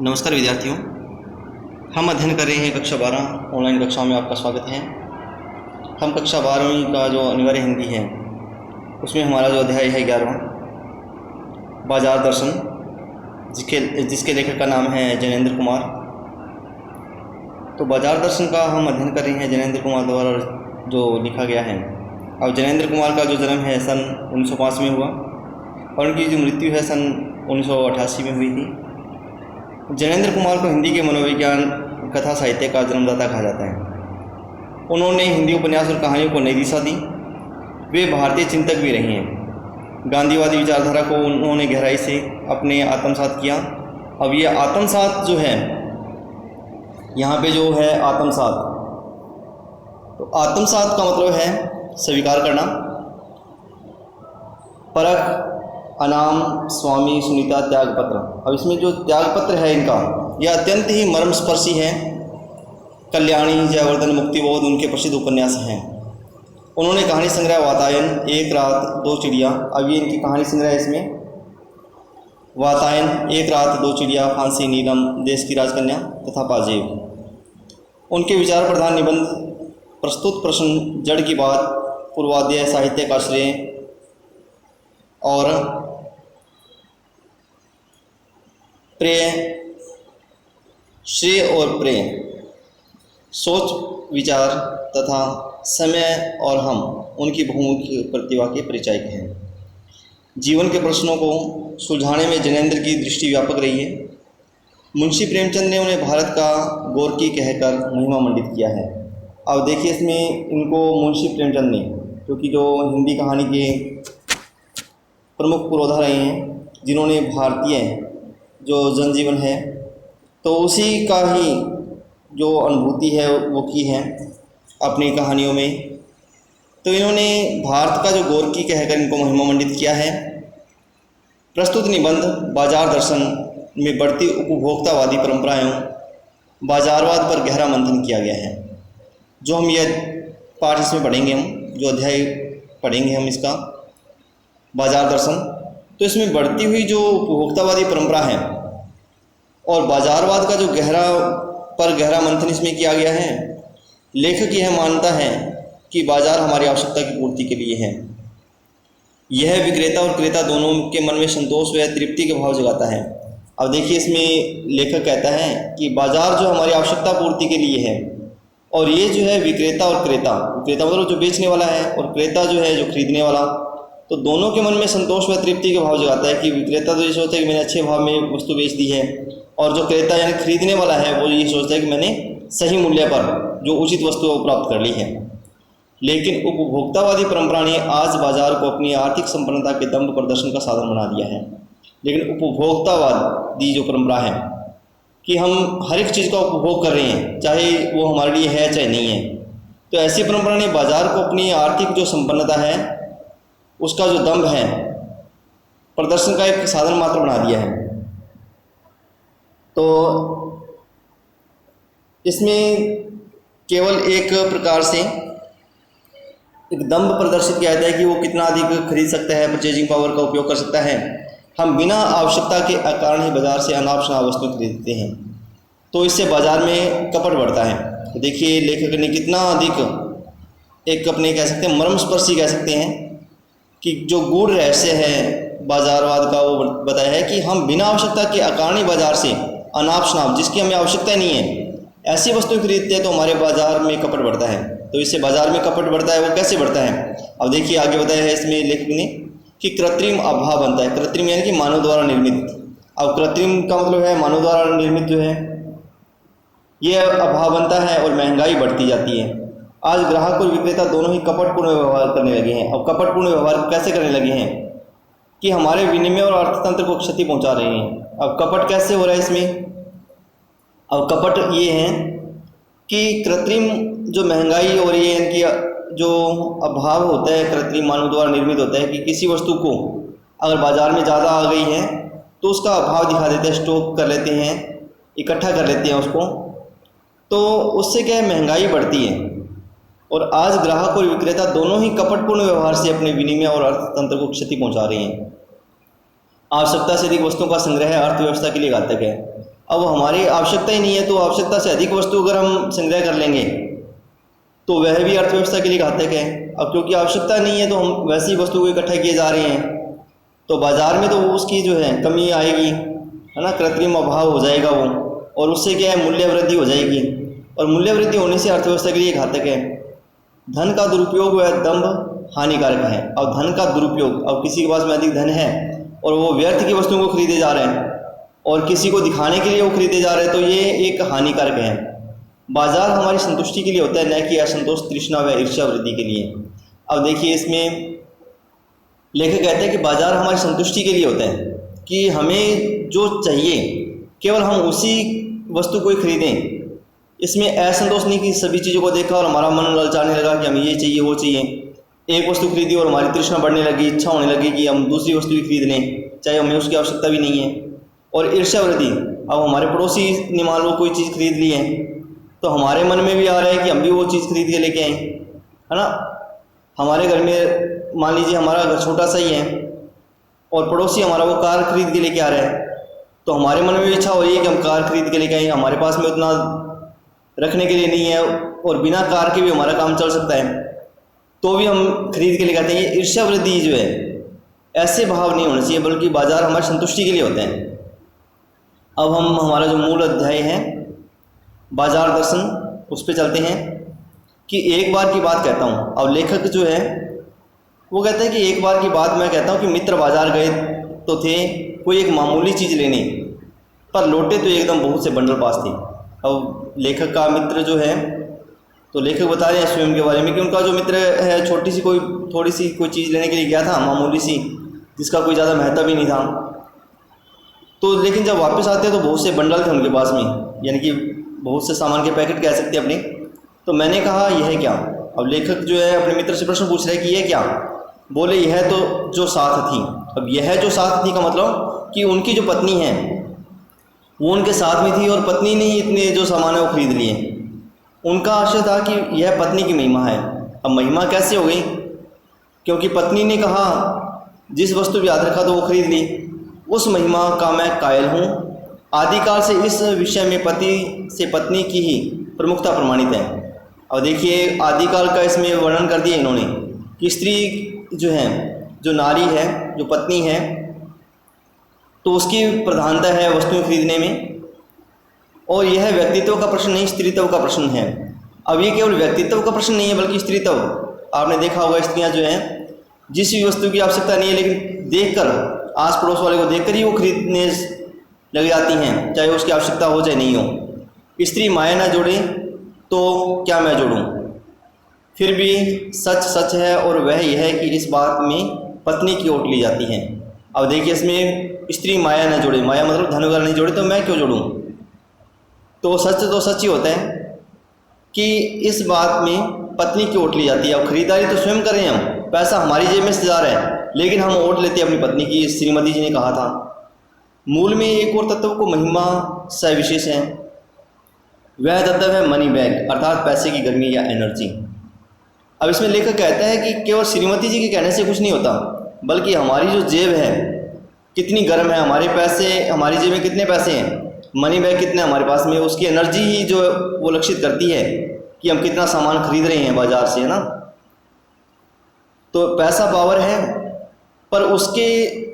नमस्कार विद्यार्थियों, हम अध्ययन कर रहे हैं कक्षा 12 ऑनलाइन कक्षाओं में आपका स्वागत है। हम कक्षा 12वीं का जो अनिवार्य हिंदी है उसमें हमारा जो अध्याय है 11वां बाजार दर्शन, जिसके लेखक का नाम है जैनेंद्र कुमार। तो बाजार दर्शन का हम अध्ययन कर रहे हैं जैनेंद्र कुमार द्वारा जो लिखा गया है। और जैनेंद्र कुमार का जो जन्म है सन 1905 में हुआ और उनकी जो मृत्यु है सन 1988 में हुई थी। जैनेंद्र कुमार को हिंदी के मनोविज्ञान कथा साहित्य का जन्मदाता कहा जाता है। उन्होंने हिंदी उपन्यास और कहानियों को नई दिशा दी। वे भारतीय चिंतक भी रही हैं। गांधीवादी विचारधारा को उन्होंने गहराई से अपने आत्मसात किया। अब ये आत्मसात जो है, यहाँ पे जो है आत्मसात, तो आत्मसात का मतलब है स्वीकार करना। परख, अनाम, स्वामी, सुनीता, त्यागपत्र। अब इसमें जो त्यागपत्र है इनका, यह अत्यंत ही मर्मस्पर्शी है। कल्याणी, जयवर्धन, मुक्तिबोध उनके प्रसिद्ध उपन्यास हैं। उन्होंने कहानी संग्रह वातायन, एक रात दो चिड़िया, अब ये इनकी कहानी संग्रह है। इसमें वातायन, एक रात दो चिड़िया, फांसी, नीलम, देश की राजकन्या तथा पाजेब। उनके विचार प्रधान निबंध प्रस्तुत प्रश्न, जड़ की बात, पूर्वाध्याय, साहित्य का श्रेय और प्रेय, श्रेय और प्रेय, सोच विचार तथा समय और हम, उनकी बहुमुखी प्रतिभा के परिचायक हैं। जीवन के प्रश्नों को सुलझाने में जैनेंद्र की दृष्टि व्यापक रही है। मुंशी प्रेमचंद ने उन्हें भारत का गोरकी कहकर महिमा मंडित किया है। अब देखिए इसमें इनको मुंशी प्रेमचंद ने, क्योंकि जो हिंदी कहानी के प्रमुख पुरोधा रहे हैं, जिन्होंने भारतीय जो जनजीवन है तो उसी का ही जो अनुभूति है वो की है अपनी कहानियों में। तो इन्होंने भारत का जो गोरकी कहकर इनको महिमा मंडित किया है। प्रस्तुत निबंध बाजार दर्शन में बढ़ती उपभोक्तावादी परंपराओं, बाजारवाद पर गहरा मंथन किया गया है। जो हम यह पाठ इसमें पढ़ेंगे, हम जो अध्याय पढ़ेंगे हम इसका बाजार दर्शन, तो इसमें बढ़ती हुई जो उपभोक्तावादी परंपरा है और बाजारवाद का जो गहरा मंथन इसमें किया गया है। लेखक यह मानता है कि बाजार हमारी आवश्यकता की पूर्ति के लिए है। यह विक्रेता और क्रेता दोनों के मन में संतोष व तृप्ति के भाव जगाता है। अब देखिए इसमें लेखक कहता है कि बाजार जो हमारी आवश्यकता पूर्ति के लिए है और ये जो है विक्रेता और क्रेता मतलब जो बेचने वाला है और क्रेता जो है जो खरीदने वाला, तो दोनों के मन में संतोष व तृप्ति के भाव जगाता है। कि विक्रेता तो ये सोचता है कि मैंने अच्छे भाव में वस्तु बेच दी है और जो क्रेता यानी खरीदने वाला है वो ये सोचता है कि मैंने सही मूल्य पर जो उचित वस्तु प्राप्त कर ली है। लेकिन उपभोक्तावादी परंपरा ने आज बाजार को अपनी आर्थिक संपन्नता के दम्भ प्रदर्शन का साधन बना दिया है। लेकिन उपभोक्तावादी जो परंपरा है कि हम हर एक चीज़ का उपभोग कर रहे हैं, चाहे वो हमारे लिए है चाहे नहीं है, तो ऐसी परंपरा ने बाजार को अपनी आर्थिक जो संपन्नता है उसका जो दम्भ है प्रदर्शन का एक साधन मात्र बना दिया है। तो इसमें केवल एक प्रकार से एक दम्भ प्रदर्शित किया जाता है कि वो कितना अधिक खरीद सकता है, परचेजिंग पावर का उपयोग कर सकता है। हम बिना आवश्यकता के कारण ही बाजार से अनाप शनाप वस्तु खरीदते हैं, तो इससे बाजार में कपट बढ़ता है। तो देखिए लेखक ने कितना अधिक एक अपने कह सकते हैं मर्मस्पर्शी कह सकते हैं कि जो गूढ़ रहस्य है बाजारवाद का वो बताया है कि हम बिना आवश्यकता के अकारण बाजार से अनाप शनाप, जिसकी हमें आवश्यकता नहीं है, ऐसी वस्तु खरीदते हैं तो हमारे बाजार में कपट बढ़ता है। तो इससे बाजार में कपट बढ़ता है, वो कैसे बढ़ता है? अब देखिए आगे बताया है इसमें लेखक ने कि कृत्रिम अभाव बनता है। कृत्रिम यानी कि मानव द्वारा निर्मित। अब कृत्रिम का मतलब है मानव द्वारा निर्मित जो है ये अभाव बनता है और महंगाई बढ़ती जाती है। आज ग्राहक और विक्रेता दोनों ही कपटपूर्ण व्यवहार करने लगे हैं। अब कपटपूर्ण व्यवहार कैसे करने लगे हैं कि हमारे विनिमय और अर्थतंत्र को क्षति पहुंचा रहे हैं। अब कपट कैसे हो रहा है इसमें? अब कपट ये है कि कृत्रिम जो महंगाई हो रही है, इनकी जो अभाव होता है कृत्रिम मानव द्वारा निर्मित होता है कि किसी वस्तु को अगर बाज़ार में ज़्यादा आ गई है तो उसका अभाव दिखा देते हैं, स्टॉक कर लेते हैं, इकट्ठा कर लेते हैं उसको, तो उससे क्या है महंगाई बढ़ती है। और आज ग्राहक और विक्रेता दोनों ही कपटपूर्ण व्यवहार से अपने विनिमय और अर्थतंत्र को क्षति पहुंचा रहे हैं। आवश्यकता से अधिक वस्तुओं का संग्रह अर्थव्यवस्था के लिए घातक है। अब हमारी आवश्यकता ही नहीं है, तो आवश्यकता से अधिक वस्तु अगर हम संग्रह कर लेंगे तो वह भी अर्थव्यवस्था के लिए घातक है। अब क्योंकि आवश्यकता नहीं है तो हम वैसी वस्तु को इकट्ठा किए जा रहे हैं, तो बाज़ार में तो उसकी जो है कमी आएगी, है ना, कृत्रिम अभाव हो जाएगा वो, और उससे क्या है, मूल्य वृद्धि हो जाएगी, और मूल्य वृद्धि होने से अर्थव्यवस्था के लिए घातक है। धन का दुरुपयोग व दंभ हानिकारक है। अब धन का दुरुपयोग, अब किसी के पास में अधिक धन है और वो व्यर्थ की वस्तुओं को खरीदे जा रहे हैं और किसी को दिखाने के लिए वो खरीदे जा रहे हैं, तो ये एक हानिकारक है। बाजार हमारी संतुष्टि के लिए होता है, न कि असंतोष, तृष्णा व ईर्ष्या वृद्धि के लिए। अब देखिए इसमें लेखक कहते हैं कि बाजार हमारी संतुष्टि के लिए होता है, कि हमें जो चाहिए केवल हम उसी वस्तु को ही खरीदें। इसमें असंतोष नहीं कि सभी चीज़ों को देखा और हमारा मन ललचाने लगा कि हमें ये चाहिए वो चाहिए। एक वस्तु खरीदी और हमारी तृष्णा बढ़ने लगी, इच्छा होने लगी कि हम दूसरी वस्तु भी खरीद लें, चाहे हमें उसकी आवश्यकता भी नहीं है। और ईर्ष्या वृद्धि, अब हमारे पड़ोसी ने मान लो कोई चीज़ खरीद ली है तो हमारे मन में भी आ रहा है कि हम भी वो चीज़ खरीद के लेके आएँ, है ना। हमारे घर में मान लीजिए हमारा घर छोटा सा ही है और पड़ोसी हमारा वो कार खरीद के लेके आ रहा है, तो हमारे मन में भी इच्छा हो रही है कि हम कार खरीद के लेके आएँ। हमारे पास में उतना रखने के लिए नहीं है और बिना कार के भी हमारा काम चल सकता है, तो भी हम खरीद के लेके आते हैं। ये ईर्ष्या वृद्धि जो है, ऐसे भाव नहीं होने चाहिए, बल्कि बाजार हमारी संतुष्टि के लिए होते हैं। अब हम हमारा जो मूल अध्याय है बाजार दर्शन, उस पर चलते हैं कि एक बार की बात कहता हूँ। अब लेखक जो है वो कहते हैं कि एक बार की बात मैं कहता हूँ कि मित्र बाजार गए तो थे कोई एक मामूली चीज़ लेने, पर लौटे तो एकदम बहुत से बंडल पास थे। अब लेखक का मित्र जो है, तो लेखक बता रहे हैं स्वयं के बारे में कि उनका जो मित्र है थोड़ी सी कोई चीज़ लेने के लिए गया था, मामूली सी, जिसका कोई ज़्यादा महत्व भी नहीं था। तो लेकिन जब वापस आते हैं तो बहुत से बंडल थे उनके पास में, यानी कि बहुत से सामान के पैकेट कह सकते हैं अपने। तो मैंने कहा यह क्या। अब लेखक जो है अपने मित्र से प्रश्न पूछ रहे हैं कि यह क्या। बोले यह तो जो साथ थी। अब यह जो साथ थी का मतलब कि उनकी जो पत्नी है वो उनके साथ में थी और पत्नी ने ही इतने जो सामान है वो खरीद लिए। उनका आशय था कि यह पत्नी की महिमा है। अब महिमा कैसे हो गई, क्योंकि पत्नी ने कहा जिस वस्तु भी याद रखा तो वो खरीद ली। उस महिमा का मैं कायल हूँ। आदिकाल से इस विषय में पति से पत्नी की ही प्रमुखता प्रमाणित है। और देखिए आदिकाल का इसमें वर्णन कर दिया इन्होंने कि स्त्री जो है, जो नारी है, जो पत्नी है, तो उसकी प्रधानता है वस्तुएं खरीदने में। और यह व्यक्तित्व का प्रश्न नहीं, स्त्रीत्व का प्रश्न है। अब ये केवल व्यक्तित्व का प्रश्न नहीं है बल्कि स्त्रीत्व। आपने देखा होगा स्त्रियां जो हैं जिस भी वस्तु की आवश्यकता नहीं है लेकिन देखकर, आस पड़ोस वाले को देखकर ही वो खरीदने लग जाती हैं, चाहे उसकी आवश्यकता हो चाहे नहीं हो। स्त्री माया ना जोड़े तो क्या मैं जोड़ूं। फिर भी सच सच है और वह यह है कि इस बात में पत्नी की ओट ली जाती है। अब देखिए इसमें स्त्री माया न जोड़े, माया मतलब धन वगैरह नहीं जोड़े, तो मैं क्यों जोड़ूं। तो सच ही होता है कि इस बात में पत्नी की ओट ली जाती है। अब खरीदारी तो स्वयं करें हम, पैसा हमारी जेब में से जा रहा है, लेकिन हम ओट लेते हैं अपनी पत्नी की। श्रीमती जी ने कहा था। मूल में एक और तत्व को महिमा सविशेष है, वह तत्व है मनी बैग, अर्थात पैसे की गर्मी या एनर्जी। अब इसमें लेखक कहता है कि केवल श्रीमती जी के कहने से कुछ नहीं होता, बल्कि हमारी जो जेब है कितनी गर्म है, हमारे पैसे, हमारी जेब में कितने पैसे हैं, मनी बैग कितने हमारे पास में, उसकी एनर्जी ही जो वो लक्षित करती है कि हम कितना सामान खरीद रहे हैं बाजार से, है ना। तो पैसा पावर है, पर उसके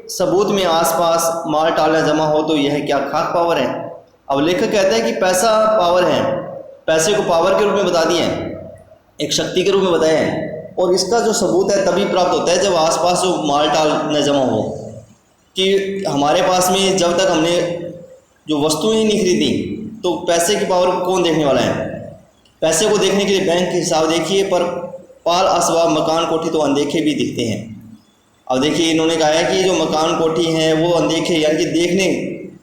सबूत में आसपास माल टालना जमा हो तो यह क्या खाक पावर है। अब लेखक कहता है कि पैसा पावर है, पैसे को पावर के रूप में बता दिए हैं, एक शक्ति के रूप में बताया है, और इसका जो सबूत है तभी प्राप्त होता है जब आसपास जो माल टाल न जमा हो। कि हमारे पास में जब तक हमने जो वस्तुएं ही नहीं खरीदी तो पैसे की पावर को कौन देखने वाला है। पैसे को देखने के लिए बैंक के हिसाब देखिए, पर पाल असबाब मकान कोठी तो अनदेखे भी दिखते हैं। अब देखिए इन्होंने कहा है कि जो मकान कोठी हैं वो अनदेखे, यानी कि देखने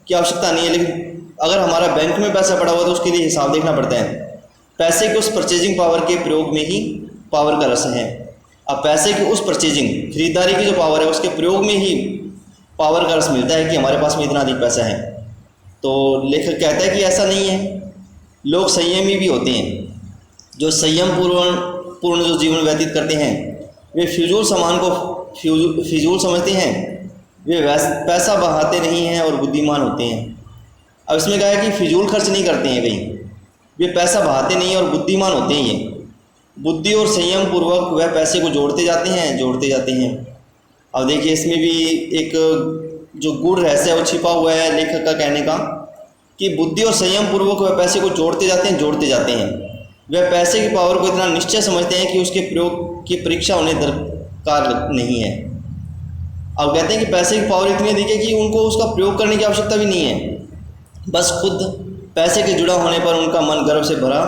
की आवश्यकता नहीं है, लेकिन अगर हमारा बैंक में पैसा पड़ा हुआ तो उसके लिए हिसाब देखना पड़ता है। पैसे के उस परचेजिंग पावर के प्रयोग में ही पावर का रस है। अब पैसे की उस परचेजिंग, खरीदारी की जो पावर है उसके प्रयोग में ही पावर का रस मिलता है कि हमारे पास में इतना अधिक पैसा है। तो लेखक कहता है कि ऐसा नहीं है, लोग संयमी भी होते हैं। जो संयम पूर्ण जो जीवन व्यतीत करते हैं वे फिजूल सामान को फिजूल समझते हैं, वे पैसा बहाते नहीं हैं और बुद्धिमान होते हैं। अब इसमें कहा है कि फिजूल खर्च नहीं करते हैं कहीं, वे पैसा बहाते नहीं और बुद्धिमान होते हैं। ये बुद्धि और संयम पूर्वक वह पैसे को जोड़ते जाते हैं, जोड़ते जाते हैं। अब देखिए इसमें भी एक जो गूढ़ रहस्य है वो छिपा हुआ है लेखक का कहने का, कि बुद्धि और संयम पूर्वक वह पैसे को जोड़ते जाते हैं, जोड़ते जाते हैं। वह पैसे की पावर को इतना निश्चय समझते हैं कि उसके प्रयोग की परीक्षा उन्हें दरकार नहीं है। अब कहते हैं कि पैसे की पावर इतनी अधिक है कि उनको उसका प्रयोग करने की आवश्यकता भी नहीं है, बस खुद पैसे के जुड़ा होने पर उनका मन गर्व से भरा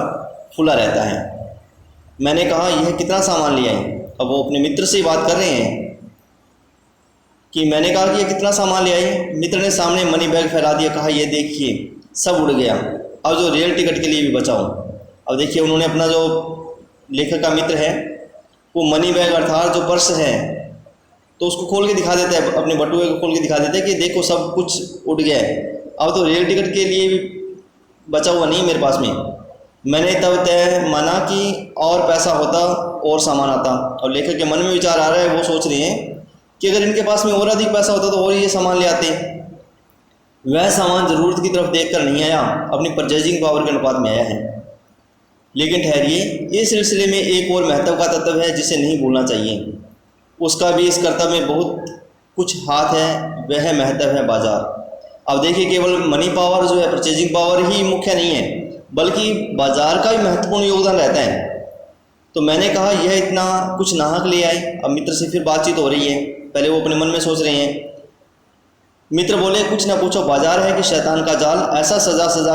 फूला रहता है। मैंने कहा यह कितना सामान ले आए। अब वो अपने मित्र से बात कर रहे हैं कि मैंने कहा कि ये कितना सामान ले आई। मित्र ने सामने मनी बैग फैला दिया, कहा ये देखिए सब उड़ गया, अब जो रेल टिकट के लिए भी बचाओ। अब देखिए उन्होंने अपना जो लेखक का मित्र है वो मनी बैग अर्थात जो पर्स है तो उसको खोल के दिखा देता है, अपने बटुए को खोल के दिखा देता है कि देखो सब कुछ उड़ गया है, अब तो रेल टिकट के लिए भी बचा हुआ नहीं मेरे पास में। मैंने तब तय माना कि और पैसा होता और सामान आता। और लेखक के मन में विचार आ रहा है, वो सोच रहे हैं कि अगर इनके पास में और अधिक पैसा होता तो और ये सामान ले आते। वह सामान ज़रूरत की तरफ देखकर नहीं आया, अपनी परचेजिंग पावर के अनुपात में आया है। लेकिन ठहरिए, इस सिलसिले में एक और महत्व का तत्व है जिसे नहीं भूलना चाहिए। उसका भी इस कर्तव्य में बहुत कुछ हाथ है, वह महत्व है बाजार। अब देखिए केवल मनी पावर जो है, परचेजिंग पावर ही मुख्य नहीं है, बल्कि बाजार का भी महत्वपूर्ण योगदान रहता है। तो मैंने कहा यह इतना कुछ नाहक ले आए। अब मित्र से फिर बातचीत हो रही है, पहले वो अपने मन में सोच रहे हैं। मित्र बोले कुछ ना पूछो, बाजार है कि शैतान का जाल, ऐसा सजा सजा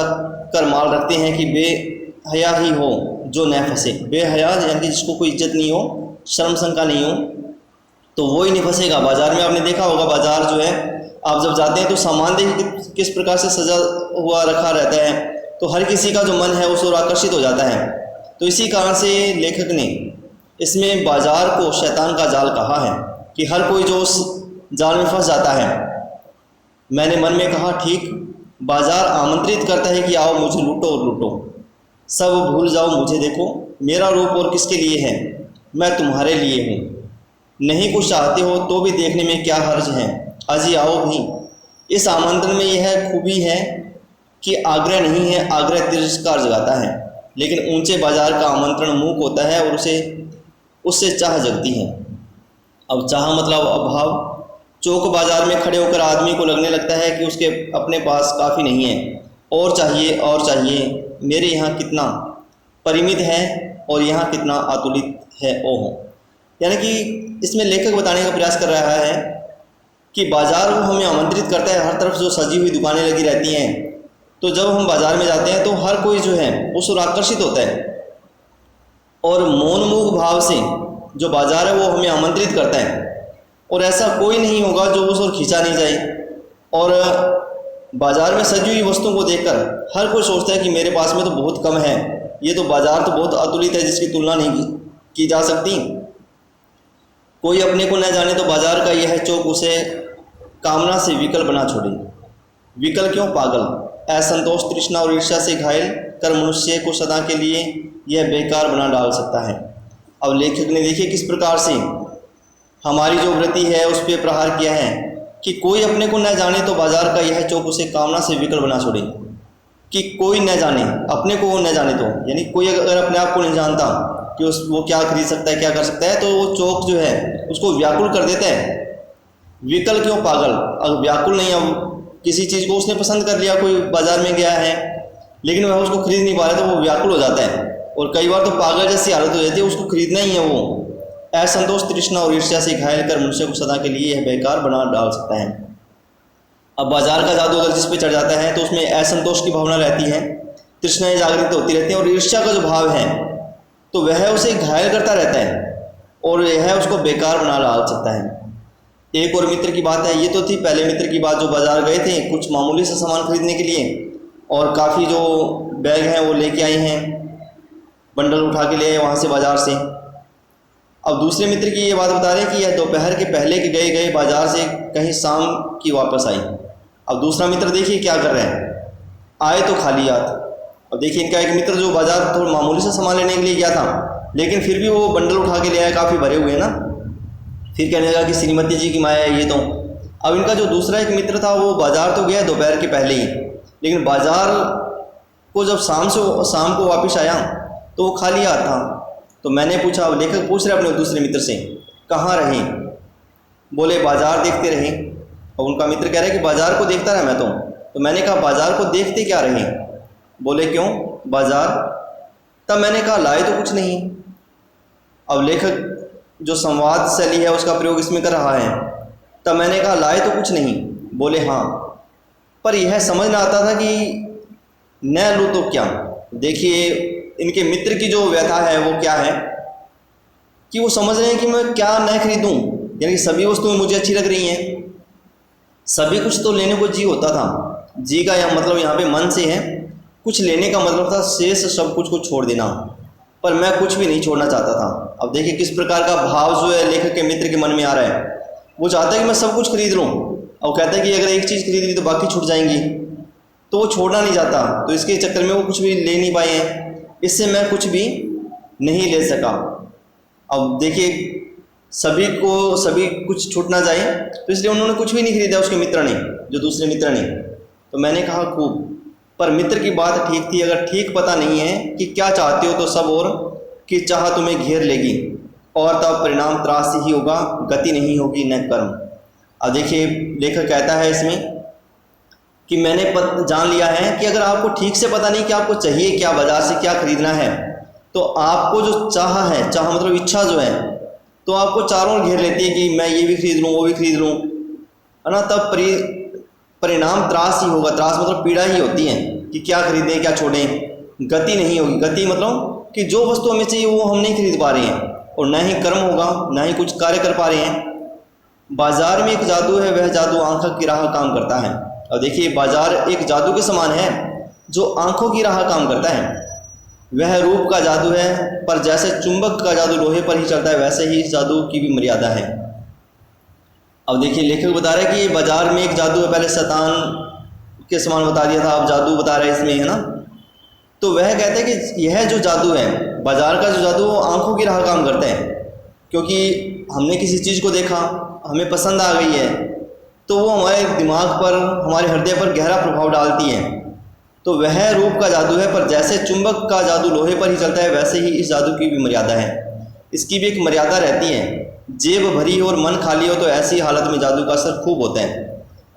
कर माल रखते हैं कि बेहया ही हो जो न फंसे। बेहया यानी कि जिसको कोई इज्जत नहीं हो, शर्म शंका नहीं हो, तो वो ही नहीं फंसेगा। बाजार में आपने देखा होगा, बाजार जो है आप जब जाते हैं तो सामान देखिए किस प्रकार से सजा हुआ रखा रहता है, तो हर किसी का जो मन है उस ओर आकर्षित हो जाता है। तो इसी कारण से लेखक ने इसमें बाजार को शैतान का जाल कहा है कि हर कोई जो उस जाल में फंस जाता है। मैंने मन में कहा ठीक, बाजार आमंत्रित करता है कि आओ मुझे लूटो और लूटो, सब भूल जाओ मुझे देखो, मेरा रूप और किसके लिए है, मैं तुम्हारे लिए हूँ। नहीं कुछ चाहते हो तो भी देखने में क्या हर्ज है, अजी आओ भी। इस आमंत्रण में यह खूबी है कि आग्रह नहीं है, आग्रह तिरस्कार जगाता है। लेकिन ऊंचे बाजार का आमंत्रण मूक होता है और उससे चाह जगती है। अब चाह मतलब अभाव। चौक बाजार में खड़े होकर आदमी को लगने लगता है कि उसके अपने पास काफ़ी नहीं है, और चाहिए और चाहिए। मेरे यहाँ कितना परिमित है और यहाँ कितना अतुलित है, ओहो। यानी कि इसमें लेखक बताने का प्रयास कर रहा है कि बाजार वो हमें आमंत्रित करता है, हर तरफ जो सजी हुई दुकानें लगी रहती हैं, तो जब हम बाज़ार में जाते हैं तो हर कोई जो है उस ओर आकर्षित होता है, और मौनमुख भाव से जो बाज़ार है वो हमें आमंत्रित करता है, और ऐसा कोई नहीं होगा जो उस ओर खींचा नहीं जाए। और बाज़ार में सजी हुई वस्तुओं को देखकर हर कोई सोचता है कि मेरे पास में तो बहुत कम है, ये तो बाज़ार तो बहुत अतुलित है जिसकी तुलना नहीं की जा सकती। कोई अपने को न जाने तो बाज़ार का यह चौक उसे कामना से विकल बना छोड़े। विकल क्यों? पागल। असंतोष, तृष्णा और ईर्ष्या से घायल कर मनुष्य को सदा के लिए यह बेकार बना डाल सकता है। अब लेखक ने देखिए किस प्रकार से हमारी जो वृत्ति है उस पर प्रहार किया है कि कोई अपने को न जाने तो बाजार का यह चौक उसे कामना से विकल बना छोड़े। कि कोई न जाने, अपने को न जाने तो, यानी कोई अगर अपने आप को नहीं जानता कि वो क्या खरीद सकता है, क्या कर सकता है, तो वो चौक जो है उसको व्याकुल कर देता है। विकल क्यों? पागल। अगर व्याकुल नहीं, अब किसी चीज़ को उसने पसंद कर लिया, कोई बाजार में गया है लेकिन वह उसको खरीद नहीं पा रहा, तो वो व्याकुल हो जाता है, और कई बार तो पागल जैसी हालत हो जाती है, उसको खरीदना ही है वो। असंतोष, तृष्णा और ईर्ष्या से घायल कर मनुष्य को सदा के लिए यह बेकार बना डाल सकता है। अब बाजार का जादू अगर जिस पे चढ़ जाता है तो उसमें असंतोष की भावना रहती है, तृष्णाएं जागृत होती रहती हैं, और ईर्ष्या का जो भाव है तो वह उसे घायल करता रहता है और यह उसको बेकार बना डाल सकता है। एक और मित्र की बात है, ये तो थी पहले मित्र की बात जो बाजार गए थे कुछ मामूली सा सामान खरीदने के लिए, और काफ़ी जो बैग हैं वो लेके आए हैं, बंडल उठा के ले आए वहाँ से बाज़ार से। अब दूसरे मित्र की ये बात बता रहे हैं कि यह दोपहर के पहले के गए बाज़ार से कहीं शाम की वापस आई। अब दूसरा मित्र देखिए क्या कर रहे हैं, आए तो खाली हाथ। अब देखिए इनका एक मित्र जो बाज़ार थोड़ा मामूली सा सामान लेने के लिए गया था, लेकिन फिर भी वो बंडल उठा के ले आया, काफ़ी भरे हुए हैं ना। फिर कहने लगा कि श्रीमती जी की माया है ये तो। अब इनका जो दूसरा एक मित्र था वो बाज़ार तो गया दोपहर के पहले ही, लेकिन बाज़ार को जब शाम को वापस आया तो वो खाली हाथ था। तो मैंने पूछा, लेखक पूछ रहे अपने दूसरे मित्र से, कहाँ रहे? बोले बाज़ार देखते रहे। और उनका मित्र कह रहा है कि बाज़ार को देखता रहा मैं तो मैंने कहा बाज़ार को देखते क्या रहे? बोले क्यों बाज़ार? तब मैंने कहा लाए तो कुछ नहीं। अब लेखक जो संवाद शैली है उसका प्रयोग इसमें कर रहा है। तब मैंने कहा लाए तो कुछ नहीं। बोले हाँ, पर यह समझ ना आता था कि न लूँ तो क्या। देखिए इनके मित्र की जो व्यथा है वो क्या है कि वो समझ रहे हैं कि मैं क्या न खरीदूं, यानी सभी वस्तुएं मुझे अच्छी लग रही हैं, सभी कुछ तो लेने को जी होता था। जी का मतलब यहाँ पे मन से है, कुछ लेने का मतलब था शेष सब कुछ को छोड़ देना, पर मैं कुछ भी नहीं छोड़ना चाहता था। अब देखिए किस प्रकार का भाव जो है लेखक के मित्र के मन में आ रहा है। वो चाहता है कि मैं सब कुछ खरीद लूँ, और कहता है कि अगर एक चीज़ खरीद ली तो बाकी छूट जाएंगी, तो वो छोड़ना नहीं चाहता। तो इसके चक्कर में वो कुछ भी ले नहीं पाए हैं, इससे मैं कुछ भी नहीं ले सका। अब देखिए सभी कुछ छूट ना जाए, तो इसलिए उन्होंने कुछ भी नहीं खरीदा उसके मित्र ने, जो दूसरे मित्र ने। तो मैंने कहा खूब, पर मित्र की बात ठीक थी। अगर ठीक पता नहीं है कि क्या चाहते हो तो सब और कि चाह तुम्हें घेर लेगी, और तब परिणाम त्रास ही होगा, गति नहीं होगी न कर्म। अब देखिए लेखक कहता है इसमें कि मैंने जान लिया है कि अगर आपको ठीक से पता नहीं कि आपको चाहिए क्या, बाजार से क्या खरीदना है, तो आपको जो चाह है, चाह मतलब इच्छा जो है, तो आपको चारों ओर घेर लेती है कि मैं ये भी खरीद लूँ वो भी खरीद लूँ, है ना। तब परिणाम त्रास ही होगा। त्रास मतलब पीड़ा ही होती है कि क्या खरीदें क्या छोड़ें। गति नहीं होगी। गति मतलब कि जो वस्तु हमें चाहिए वो हम नहीं खरीद पा रहे हैं, और न ही कर्म होगा, न ही कुछ कार्य कर पा रहे हैं। बाजार में एक जादू है, वह जादू आंखों की राह काम करता है। और देखिए बाजार एक जादू के समान है जो आंखों की राह काम करता है। वह रूप का जादू है, पर जैसे चुंबक का जादू लोहे पर ही चलता है, वैसे ही इस जादू की भी मर्यादा है। अब देखिए लेखक बता रहे हैं कि बाजार में एक जादू है, पहले शैतान के समान बता दिया था, अब जादू बता रहे हैं इसमें, है ना। तो वह कहते हैं कि यह जो जादू है, बाजार का जो जादू, वो आंखों की राह काम करता है। क्योंकि हमने किसी चीज़ को देखा, हमें पसंद आ गई है, तो वो हमारे दिमाग पर, हमारे हृदय पर गहरा प्रभाव डालती है। तो वह रूप का जादू है, पर जैसे चुंबक का जादू लोहे पर ही चलता है, वैसे ही इस जादू की भी मर्यादा है। इसकी भी एक मर्यादा रहती है। जेब भरी हो और मन खाली हो तो ऐसी हालत में जादू का असर खूब होता है।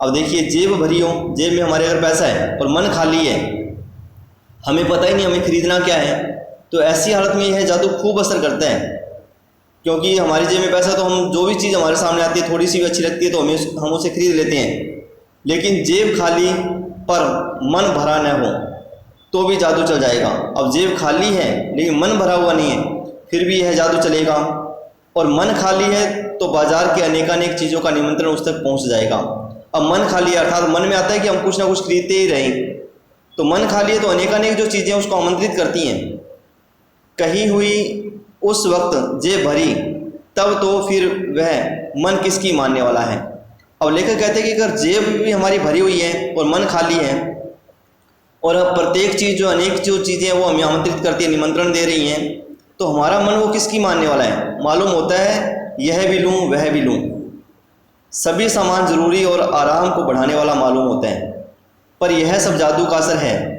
अब देखिए जेब भरी हो, जेब में हमारे अगर पैसा है और मन खाली है, हमें पता ही नहीं हमें खरीदना क्या है, तो ऐसी हालत में यह जादू खूब असर करता है। क्योंकि हमारी जेब में पैसा, तो हम जो भी चीज़ हमारे सामने आती है, थोड़ी सी भी अच्छी लगती है तो हम उसे खरीद लेते हैं। लेकिन जेब खाली पर मन भरा न हो तो भी जादू चल जाएगा। अब जेब खाली है लेकिन मन भरा हुआ नहीं है, फिर भी यह जादू चलेगा। और मन खाली है तो बाजार के अनेकानेक चीज़ों का निमंत्रण उस तक पहुंच जाएगा। अब मन खाली है अर्थात मन में आता है कि हम कुछ ना कुछ खरीदते ही रहें, तो मन खाली है तो अनेकानेक जो चीज़ें उसको आमंत्रित करती हैं। कही हुई उस वक्त जेब भरी, तब तो फिर वह मन किसकी मानने वाला है। अब लेखक कहते हैं कि अगर जेब भी हमारी भरी हुई है और मन खाली है, और अब प्रत्येक चीज़ जो अनेक जो चीज़ें हैं वो हमें आमंत्रित करती है, निमंत्रण दे रही हैं, तो हमारा मन वो किसकी मानने वाला है। मालूम होता है यह भी लूँ वह भी लूँ, सभी सामान ज़रूरी और आराम को बढ़ाने वाला मालूम होता है। पर यह सब जादू का असर है।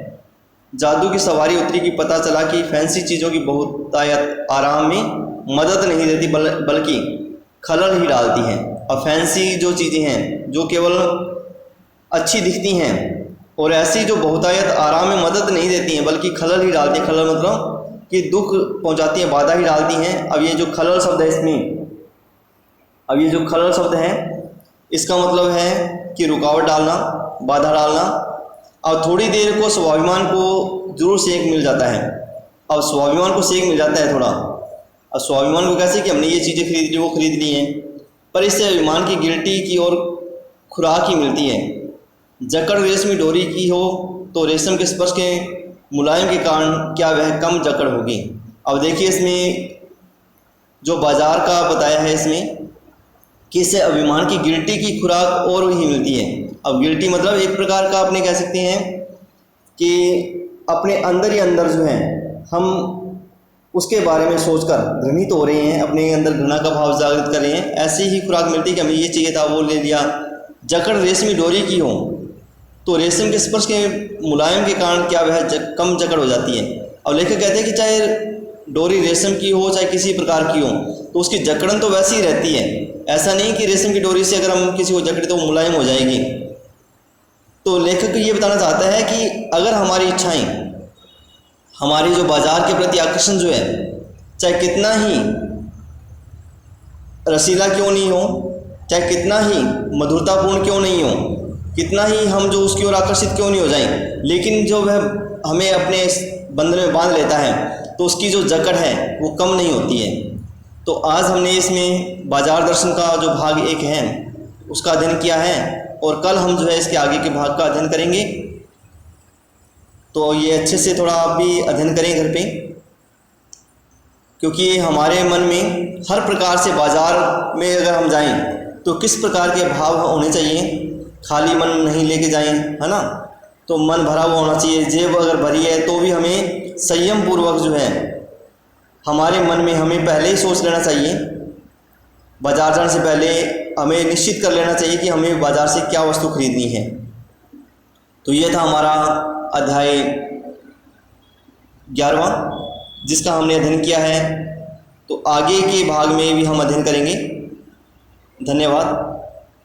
जादू की सवारी उतरी कि पता चला कि फैंसी चीज़ों की बहुतायत आराम में मदद नहीं देती बल्कि खलल ही डालती हैं। और फैंसी जो चीज़ें हैं जो केवल अच्छी दिखती हैं, और ऐसी जो बहुतायत आराम में मदद नहीं देती हैं बल्कि खलल ही डालती हैं। खलल मतलब कि दुख पहुंचाती हैं, बाधा ही डालती हैं। अब ये जो खलल शब्द है इसमें, अब ये जो खलल शब्द है इसका मतलब है कि रुकावट डालना, बाधा डालना। और थोड़ी देर को स्वाभिमान को जरूर सेक मिल जाता है। अब स्वाभिमान को सेक मिल जाता है थोड़ा। अब स्वाभिमान को कैसे कि हमने ये चीज़ें खरीद ली, वो खरीद ली हैं, पर इससे अभिमान की गिल्टी की और खुराक ही मिलती है। जकड़ रेशमी डोरी की हो तो रेशम के स्पर्श के मुलायम के कारण क्या वह कम जकड़ होगी। अब देखिए इसमें जो बाजार का बताया है इसमें कि इससे अभिमान की गिल्टी की खुराक और ही मिलती है। अब गिल्टी मतलब एक प्रकार का अपने कह सकते हैं कि अपने अंदर ही अंदर जो है हम उसके बारे में सोचकर घृणित हो रहे हैं, अपने अंदर घृणा का भाव जागृत कर रहे हैं। ऐसी ही खुराक मिलती है कि हमें ये चाहिए था वो ले लिया। जकड़ रेशमी डोरी की हो तो रेशम के स्पर्श के मुलायम के कारण क्या वह कम जकड़ हो जाती है। अब लेखक कहते हैं कि चाहे डोरी रेशम की हो चाहे किसी प्रकार की हो, तो उसकी जकड़न तो वैसी ही रहती है। ऐसा नहीं कि रेशम की डोरी से अगर हम किसी को जकड़े तो वो मुलायम हो जाएगी। तो लेखक ये बताना चाहता है कि अगर हमारी इच्छाएं, हमारी जो बाजार के प्रति आकर्षण जो है, चाहे कितना ही रसीला क्यों नहीं हो, चाहे कितना ही मधुरतापूर्ण क्यों नहीं हो, कितना ही हम जो उसकी ओर आकर्षित क्यों नहीं हो जाएं, लेकिन जो वह हमें अपने बंधन में बांध लेता है तो उसकी जो जकड़ है वो कम नहीं होती है। तो आज हमने इसमें बाजार दर्शन का जो भाग 1 है उसका अध्ययन किया है, और कल हम जो है इसके आगे के भाग का अध्ययन करेंगे। तो ये अच्छे से थोड़ा आप भी अध्ययन करें घर पे, क्योंकि हमारे मन में हर प्रकार से बाजार में अगर हम जाएं तो किस प्रकार के भाव होने चाहिए। खाली मन नहीं लेके जाएं, है ना, तो मन भरा हुआ होना चाहिए। जेब अगर भरी है तो भी हमें संयम पूर्वक जो है हमारे मन में हमें पहले ही सोच लेना चाहिए। बाजार जाने से पहले हमें निश्चित कर लेना चाहिए कि हमें बाजार से क्या वस्तु खरीदनी है। तो ये था हमारा अध्याय 11वां जिसका हमने अध्ययन किया है। तो आगे के भाग में भी हम अध्ययन करेंगे। धन्यवाद।